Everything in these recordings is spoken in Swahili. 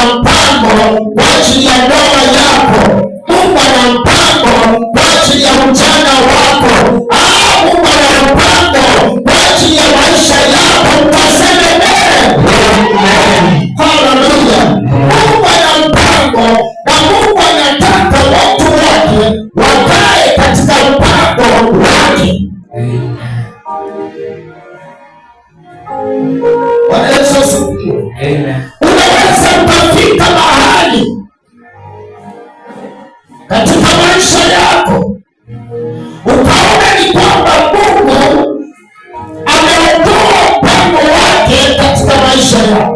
ana mpango kwa ajili ya ndoa yako. Mungu ana mpango kwa ajili ya ujana wako. Mungu ana mpango kwa ajili ya maisha yako. Mtaseme haleluya. Mungu ana mpango na Mungu anataka watu wake wakae katika mpango wake. Bwana Yesu asifiwe. Unaweza ukafika mahali katika maisha yako ukaona ni kwamba Mungu ameondoa mpango wake katika maisha yako.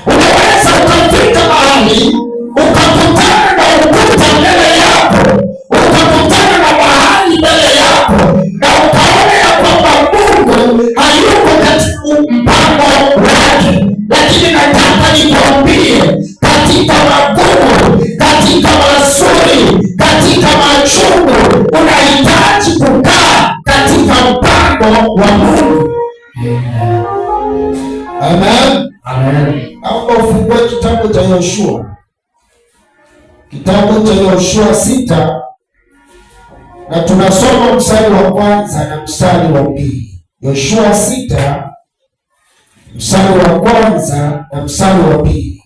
Unaweza ukafika mahali ukakutana na ukuta mbele yako, ukakutana na mahali mbele yako, na ukaona ya kwamba Mungu hayuko katika mpango wake. Lakini nataka nikwambie, katika magumu, katika mazuri, katika machungu, unahitaji kukaa katika mpango wa Mungu. Amen. Amen. Naomba ufungue kitabu cha Yoshua. Kitabu cha Yoshua 6 na tunasoma mstari wa kwanza na mstari wa pili. Yoshua 6 mstari wa kwanza na mstari wa pili.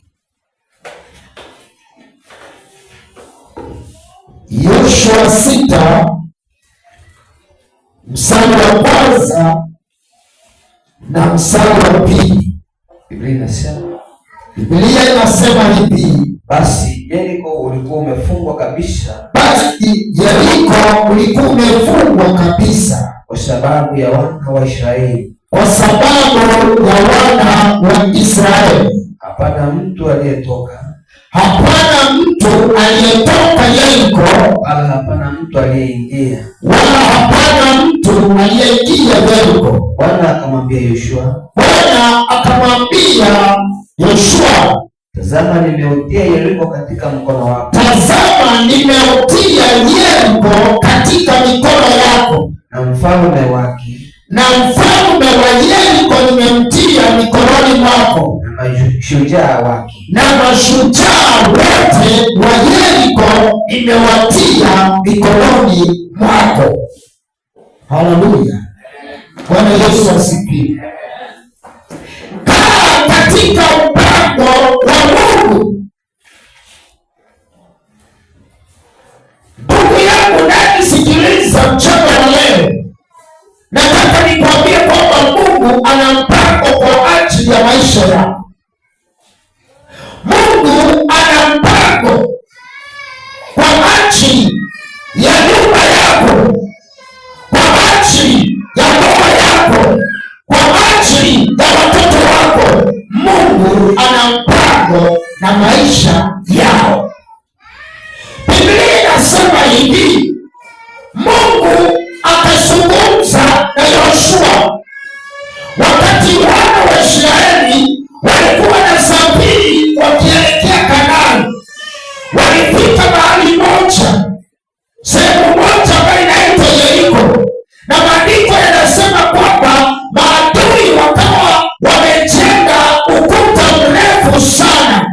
Yoshua 6 mstari wa kwanza na mstari wa pili. Biblia inasema hivi: basi Yeriko ulikuwa umefungwa kabisa, kwa sababu ya wana wa Israeli, hapana mtu aliyetoka Yeriko, wala hapana mtu aliyeingia Yeriko. Bwana akamwambia Yoshua, tazama nimeutia Yeriko katika mkono wako. Na mfalme wa Yeriko nimemtia mikononi mwako, na mashujaa wote wa Yeriko nimewatia mikononi mwako. Haleluya. Bwana Yesu asifiwe. Kaa katika mpango wa Mungu. Ndugu yangu nani, sikiliza mchana wa leo. Nataka nikwambie kwamba Mungu ana mpango kwa ajili ya maisha yako. Mungu ana mpango kwa ajili ya nyumba yako, kwa ajili ya ndoa yako, kwa ajili ya watoto wako. Mungu ana mpango na maisha yao. Biblia inasema hivi, Mungu akazungumza na Yoshua wakati wana wa Israeli walikuwa na safari wakielekea Kanaani. Walifika mahali moja, sehemu moja ambayo inaitwa Yeriko, na maandiko yanasema kwamba maadui wakawa wamejenga ukuta mrefu sana,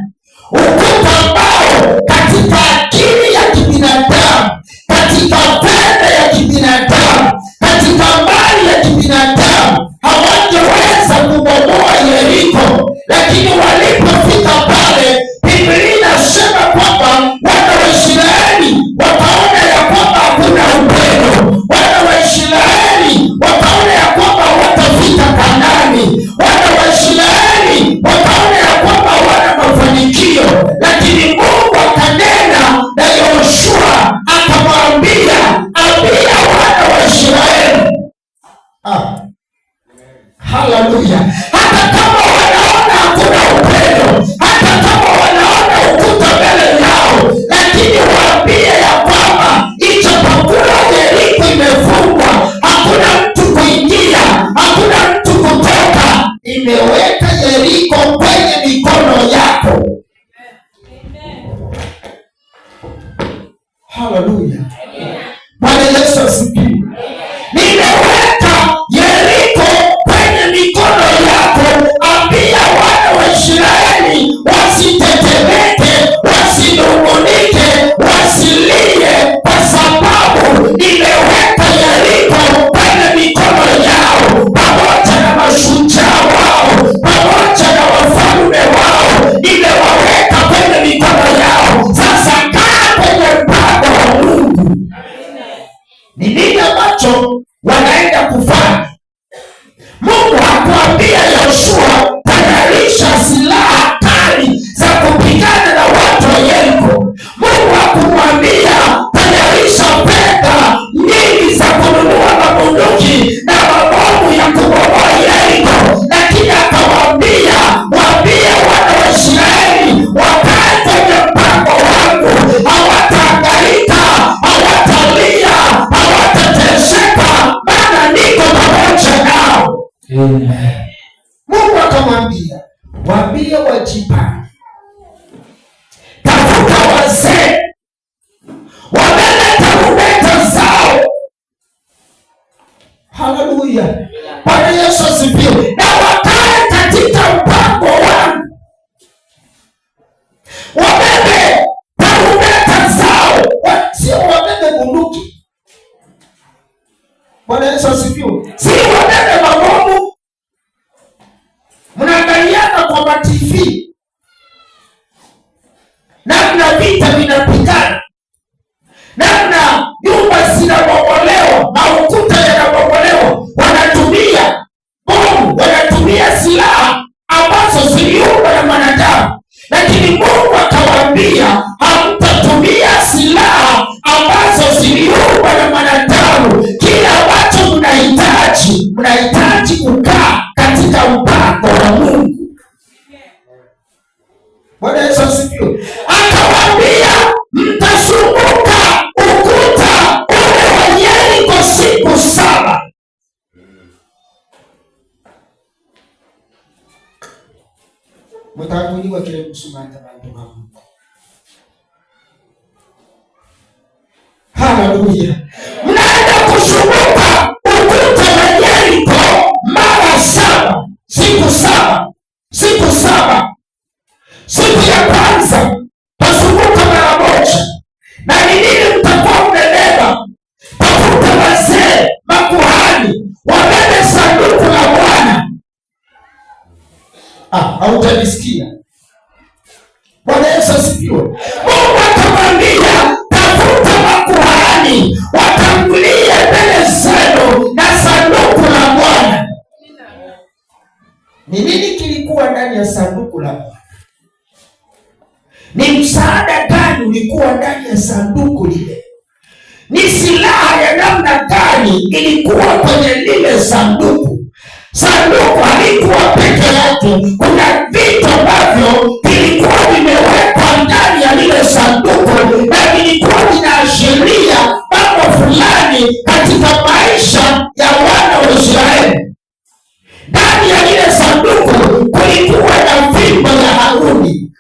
ukuta ambao katika akili ya kibinadamu, katika fedha ya kibinadamu, katika mali ya kibinadamu hawangeweza kubomoa Yeriko. Lakini walipofika pale, Biblia inasema kwamba wana wa Israeli wakaona ya kwamba hakuna upendo. Wana wa Israeli wakaona ya kwamba watafika Kanaani. Wana wa Israeli wakaona ya kwamba wana mafanikio. Lakini Mungu akanena na Yoshua akamwambia, ambia wana wa Israeli. Haleluya. Hata kama wanaona hakuna upendo, hata kama wanaona ukuta mbele yao, lakini waambie ya kwamba ijapokuwa Yeriko imefungwa, hakuna mtu kuingia, hakuna mtu kutoka. Imeweka Yeriko kwenye mikono yako. Haleluya. Bwana Yesu asifiwe. Nimeweka Yeriko kwenye mikono yako. Ambia wana wa Israeli akawaambia, waambie wajipange, tafuta wazee wabebe tarumbeta zao. Haleluya, Bwana Yesu asifiwe. Na wakae katika mpango wangu, wabebe tarumbeta zao, sio wabebe bunduki. Bwana Yesu asifiwe. Si wabebe mabomu. Mnaangaliana kwa ma-TV namna vita vinapigana, namna nyumba zinabomolewa, maukuta yanabomolewa, wanatumia bomu, wanatumia silaha ambazo ziliumbwa na mwanadamu. Lakini Mungu akawaambia, hamtatumia silaha ambazo ziliumbwa na mwanadamu. Kila ambacho mnahitaji kukaa katika mpango wa Mungu. Bwana Yesu asifiwe. Akawaambia, mtazunguka ukuta ule wa Yeriko siku 7. Mtakuliwa kile kusumanta bantu wangu. Haleluya. Mnaenda kuzunguka ukuta wa Yeriko mara 7, siku 7. Siku 7. Siku ya kwanza tazunguka mara moja. Na ni nini mtakuwa mmebeba? Tafuta wazee, makuhani, wabebe sanduku la Bwana. Hautanisikia. Bwana Yesu asifiwe. Mungu akamwambia, tafuta makuhani watangulie mbele zenu na sanduku la Bwana. Ni nini kilikuwa ndani ya sanduku la Bwana? Ni msaada gani ulikuwa ndani ya sanduku lile? Ni silaha ya namna gani ilikuwa kwenye lile sanduku? Sanduku halikuwa peke yake, kuna vitu ambavyo vilikuwa vimewekwa ndani ya lile sanduku, na vilikuwa vinaashiria mambo fulani katika maisha ya wana wa Israeli. Ndani ya lile sanduku kulikuwa na fimbo ya Haruni.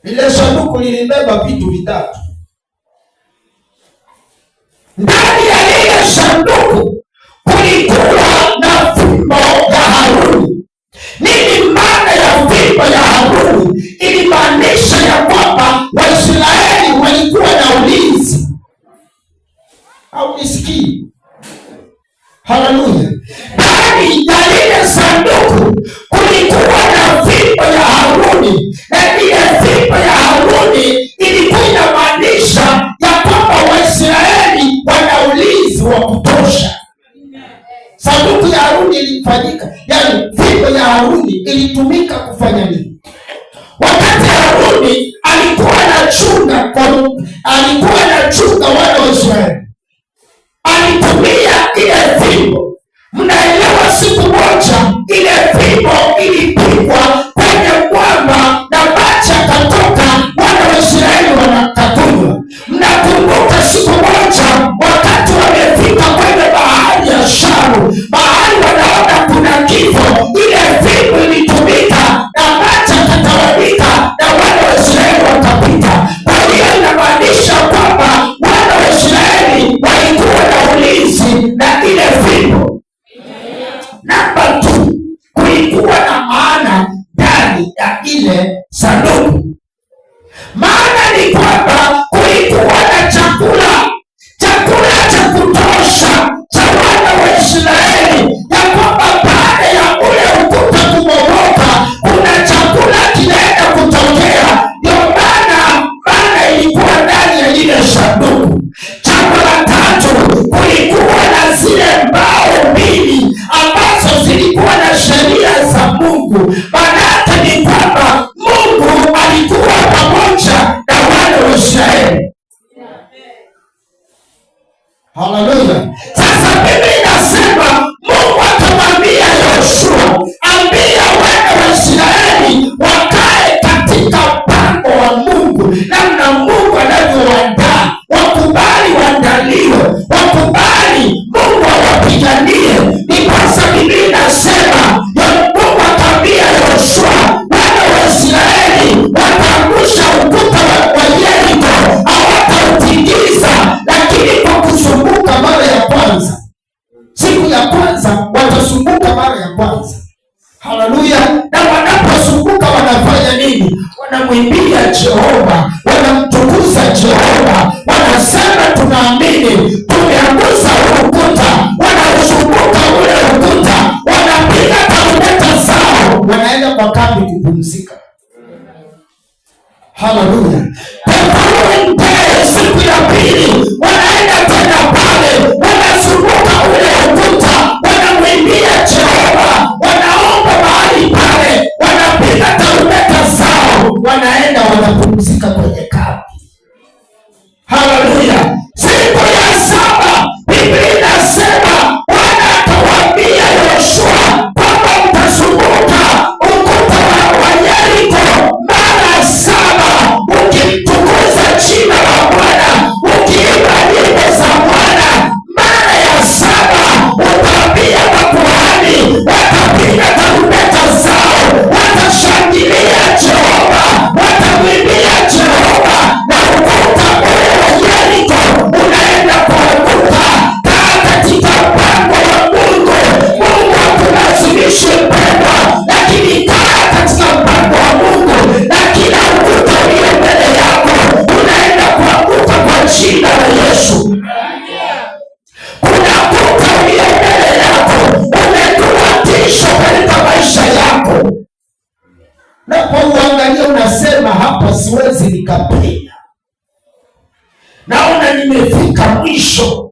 Lile sanduku lilibeba vitu vitatu. Ndani ya lile sanduku kulikuwa na fimbo ya Haruni. Nini maana ya fimbo ya Haruni? Ilimaanisha ya kwamba Waisraeli walikuwa na ulinzi. Au nisikii? Haleluya. Ndani ya lile sanduku kulikuwa na fimbo ya Haruni, na ile fimbo ya Haruni ilikuwa inamaanisha ya kwamba Waisraeli wana ulinzi wa kutosha. Sanduku ya Haruni ilifanyika, yani fimbo ya Haruni ilitumika kufanya nini? Wakati Haruni alikuwa anachunga wana wa Israeli, alitumia ile fimbo. Mnaelewa, siku moja ile fimbo ilipigwa kwenye mwamba na maji yakatoka, wana wa Israeli wanakakunywa. Mnakumbuka siku moja wakati wamefika kwenye bahari ya Shamu, bahari wanaona kuna kifo, ile fimbo ilitumika na maji yakatawanyika na wana wa Israeli wakapita. Kwa hiyo inamaanisha kwamba wana wa Israeli walikuwa na ulinzi na ile fimbo. Namba 2, kulikuwa na maana ndani ya ile sanduku. Maana ni kwamba kulikuwa na chakula cha kutosha cha wana wa Israeli, ya kwamba baada ya ule ukuta kubomoka kuna chakula kinaenda kutokea. Ndio maana ilikuwa ndani ya ile sanduku. Jambo la 3, kulikuwa na zile mbao 2 ambazo zilikuwa na sheria za Mungu. Maana ni kwamba Mungu alikuwa pamoja na wana wa Israeli. Haleluya. Sasa Biblia inasema Mungu akamwambia Yoshua, ambia wana wa Israeli wakae katika mpango wa Mungu, namna Mungu anavyowaandaa. Wakubali waandaliwe, wakubali Mungu awapiganie. ya kwanza watasumbuka mara ya kwanza. Haleluya! Na wanaposumbuka wanafanya nini? Wanamwimbia Jehova, wanamtukuza Jehova, wanasema tunaamini tumeanguza ukuta. Wanazunguka ule ukuta, wanapiga tarumbeta zao, wanaenda kwa kambi kupumzika. Haleluya! Siku ya pili wanaenda tena pale, wanazunguka ule ukuta, wanamwimbia Jehova, wanaomba mahali pale, wanapiga tarumbeta zao, wanaenda wanapumzika kwenye kambi. Haleluya! Siku ya saba Biblia inasema Bwana akawaambia Yoshua kwamba mtazunguka ukuta wa Yeriko mara saba, ukimtukuza jina la Bwana, ukiimba nyimbo za Bwana. Mara ya saba utaambia makuhani watapiga tarumbeta zao, watashangilia Jehova, watamwimbia Jehova, na ukuta ule wa Yeriko unaenda kuanguka. Kaa katika mpango wa Mungu. Mungu hakulazimishi mpendwa, lakini kaa katika mpango wa Mungu, na kila ukuta ulio mbele yako unaenda kuanguka kwa jina la Yesu. Kuna ukuta ulio mbele yako umekuwa tisho katika maisha yako, na kwa uangalia unasema hapa siwezi nikapenya, naona nimefika mwisho.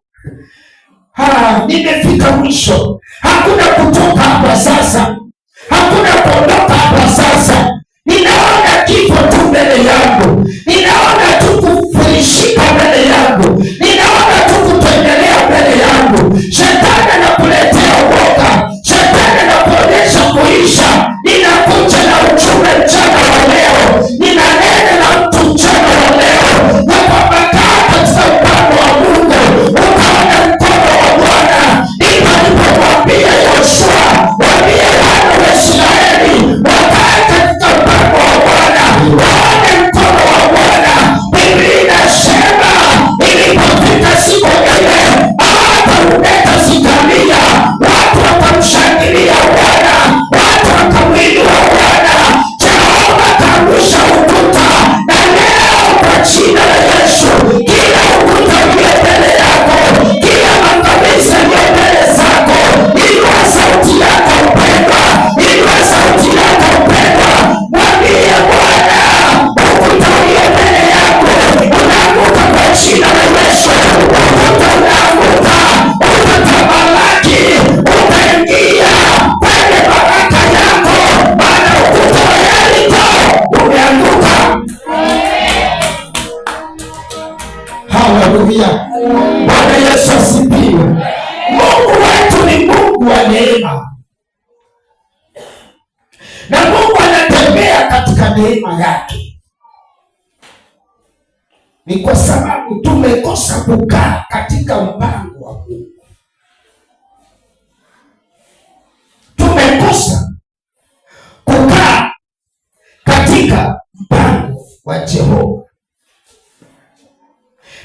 Nimefika mwisho, hakuna kutoka hapa sasa, hakuna kuondoka hapa sasa. Ninaona kifo tu mbele yangu, ninaona tu kufurishika mbele yangu, ninaona tu kutendelea mbele yangu. Shetani anakuletea uoga, shetani anakuonyesha kuisha. Ninakuja na ujumbe mchana wa leo, nina neno la mtu mchana wa leo, na kwamba kaa katika mpango wa Mungu, ukaona mkono wa Bwana. Ndipo alipomwambia Yoshua, waambie wana wa Israeli wakae katika mpango wa Bwana, waone mkono wa Bwana. Biblia inasema ilipofika siku ile, tarumbeta zikalia, watu wakamshangilia Bwana, watu wakamwinua Bwana. Jehova akaangusha ukuta, na leo kwa jina la Yesu, kila ukuta ulio mbele yako, kila makanisa yaliyo mbele zako, inua sauti yako mpendwa, inua sauti yako mpendwa, mwambie Bwana, ukuta ulio mbele yako unaanguka kwa jina la Yesu. Ukuta unaanguka, utatamalaki, utaingia kwenye baraka yako, maana ukuta wa Yeriko umeanguka. Haleluya! Bwana Yesu asifiwe. Mungu wetu ni Mungu wa neema, na Mungu anatembea katika neema yake. Ni kwa sababu tumekosa kukaa katika mpango wa Mungu, tumekosa kukaa katika mpango wa Jehova,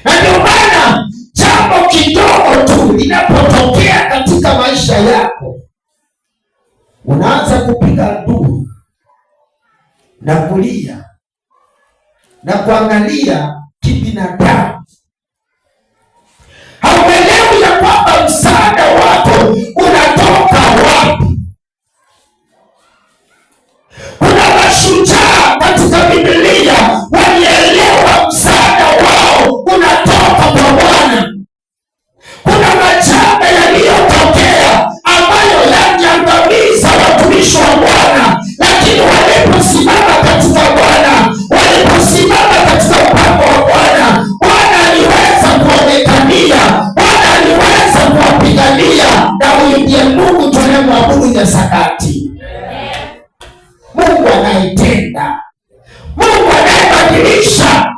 na ndio maana jambo kidogo tu linapotokea katika maisha yako unaanza kupiga nduru na kulia na kuangalia kibinadamu. Hauelewi ya kwamba msaada wako unatoka wapi. Kuna mashujaa katika Biblia walielewa msaada wao unatoka kwa Bwana. Kuna majanga yaliyotokea ambayo yangeangamiza watumishi wa Bwana, lakini waliposimama katika Bwana, waliposimama katika mpango wa Bwana, Bwana aliweza kuonekania, Bwana aliweza kuwapigania. Na huyu ndiye Mungu tunayemwabudu nyakati. Mungu anayetenda, Mungu anayebadilisha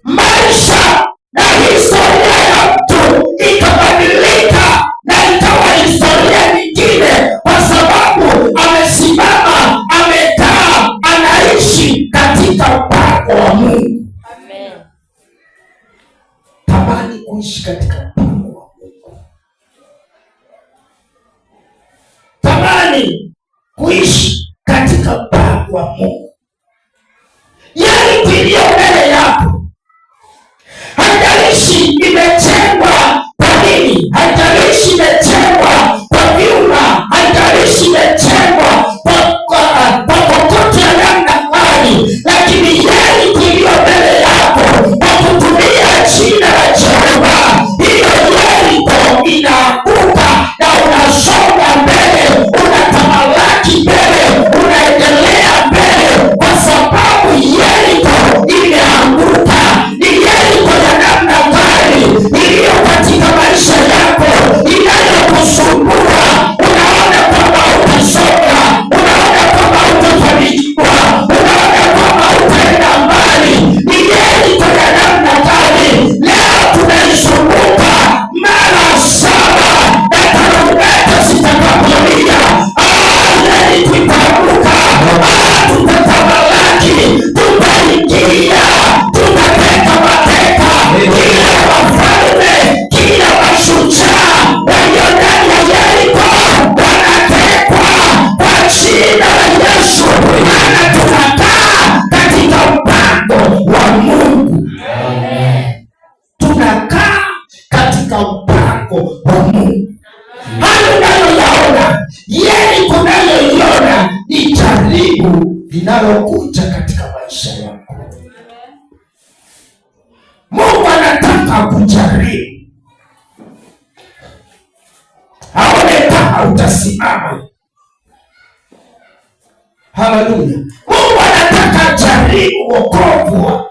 maisha, na historia ya mtu ikabadilika na ikawa historia nyingine, kwa sababu amesimama, amekaa, anaishi katika mpango wa Mungu. Amen. Tamani kuishi katika mpango wa Mungu. unatamani kuishi katika mpango wa Mungu, yale iliyo mbele yako, haijalishi imejengwa kwa nini, haijalishi imejengwa kwa vyuma, haijalishi imejengwa kwa kokoto ya namna gani, lakini yale iliyo mbele yako kwa kutumia jina la Jehova, hiyo Yeriko inaanguka na unasonga mbele, unatamalaki mbele, unaendelea mbele, kwa sababu Yeriko imeanguka. Ni Yeriko ya namna gani iliyo katika maisha yako inayokusumbua? Unaona kwamba utasonga, unaona kwamba utafanikiwa, unaona kwamba utaenda mbali. Ni Yeriko ya namna gani? Leo tunaisumbuka mara 7 na tarumbeta zitakapolia, Yeriko itaanguka. Tutatamalaki, tutaingia, tutateka mateka kila wafalme, kila mashujaa walio ndani ya Yeriko wanatekwa kwa jina la Yesu. Maana tunakaa katika mpango wa Mungu. Tunakaa katika mpango wa Mungu. Hayo unayoyaona, Yeriko unayoiona ni jaribu linalokuja katika maisha yako. Mungu anataka kujaribu, aone kama utasimama. Haleluya! Mungu anataka jaribu wokovu wako.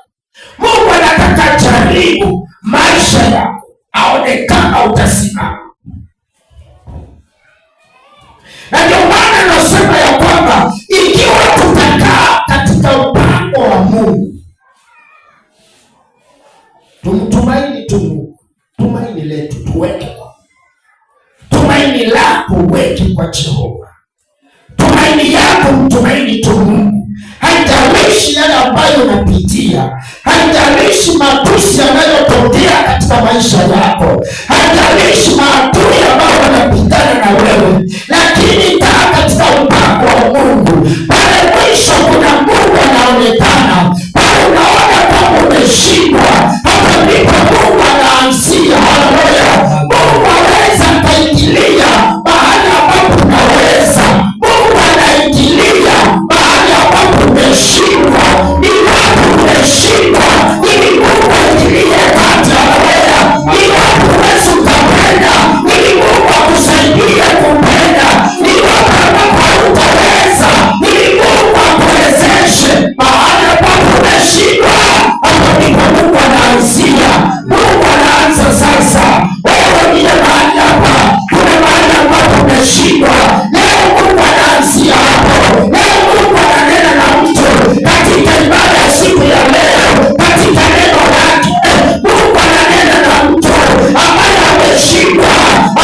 Mungu anataka jaribu maisha yako, aone kama utasimama. Na ndio maana nasema ya kwamba ikiwa tutakaa katika mpango wa Mungu, tumtumaini tu Mungu, tumaini letu tuweke kwa tumaini lako uweke kwa Jehova, tumaini yako mtumaini tu Mungu. Haijalishi yale ambayo unapitia, haijalishi matusi yanayotokea katika maisha yako, haijalishi maadui ambao wanapigana na wewe, lakini kaa katika mpango wa Mungu. Pale mwisho kuna Mungu anaonekana, pale unaona kama umeshindwa, hapa ndipo Mungu anaanzia. Haleluya! Mungu aweza akaingilia mahali ambapo unaweza. Mungu anaingilia mahali ambapo umeshindwa. Ni wapi umeshindwa ili Mungu aingilie kati? Haleluya! Ni wapi huwezi ukapenda ili Mungu akusaidie kupenda? Ni wapi ambapo hautaweza ili Mungu akuwezeshe? Mahali ambapo umeshindwa, hapo ndipo Mungu anaanzia. Mungu anaanza sasa. Wewe ndiye mahali hapa, kuna mahali ambapo umeshindwa. Leo Mungu anaanzia hapo. Leo Mungu ananena na mtu katika ibada ya siku ya leo, katika neno lake. Mungu ananena na mtu ambaye ameshindwa,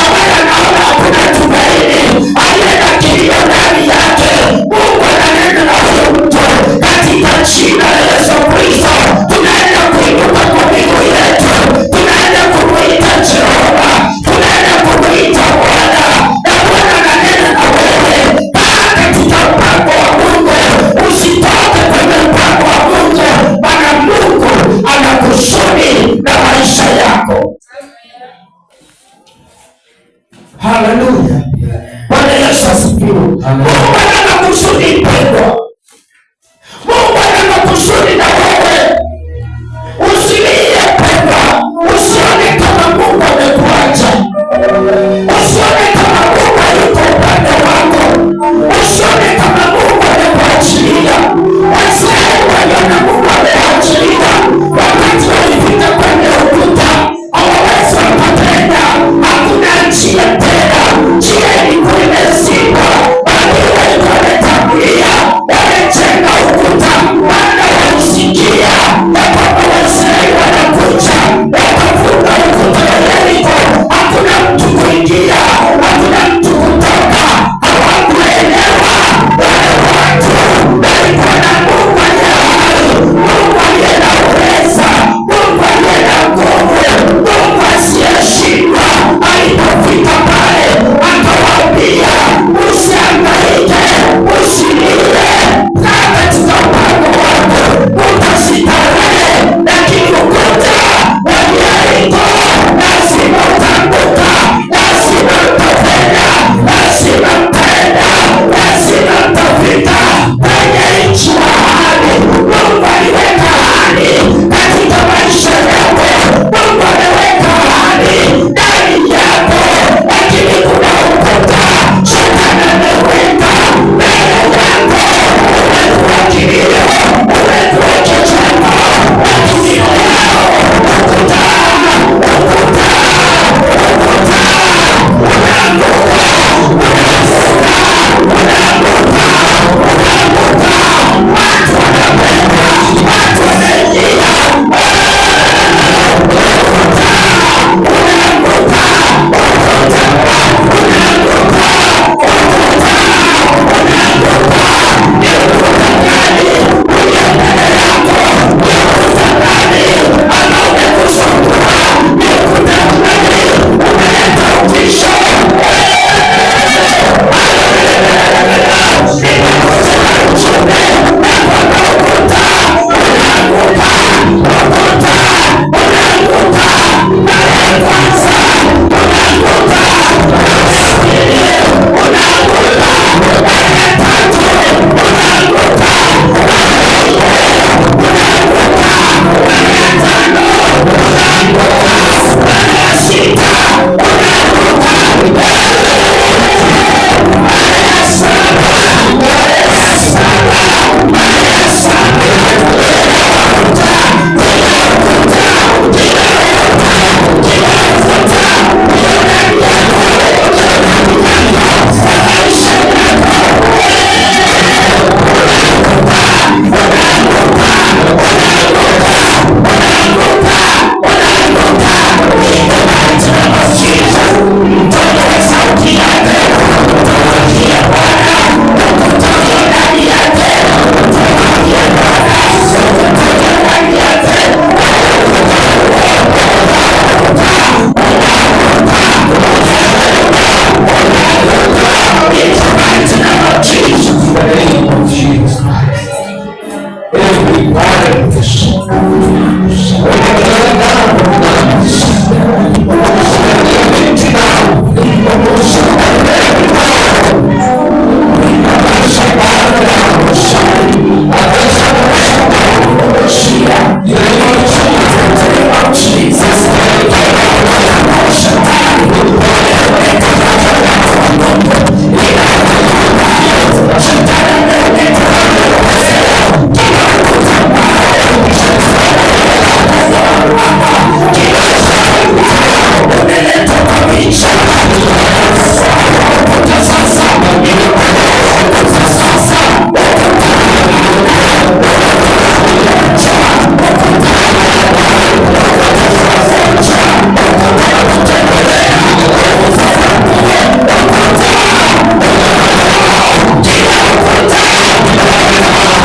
ambaye anaona hakuna tumaini, aliye na kilio ndani yake. Mungu ananena na huyo mtu katika jina la Yesu Kristo. Tunaenda kuinuka kwa miguu yetu, tunaenda kumuita Jehova, tunaenda kumuita Bwana, na Bwana ananena na wewe. Kaa katika mpango wa Mungu, usitoke kwenye mpango wa Mungu, maana Mungu ana kusudi na maisha yako. Haleluya! Bwana Yesu asifiwe. Mungu ana kusudi mpendwa. Mungu ana kusudi na wewe. Usilie pendwa, usione kama Mungu amekuacha, usione kama Mungu hayuko upande wako, usione kama Mungu amekuachilia. Wazee waliona Mungu ameachilia wakati walifika kwenye ukuta, hawawezi wakatenda, hakuna njia tena, njia ilikuwa imezibwa, bali walikuwa wametangulia picha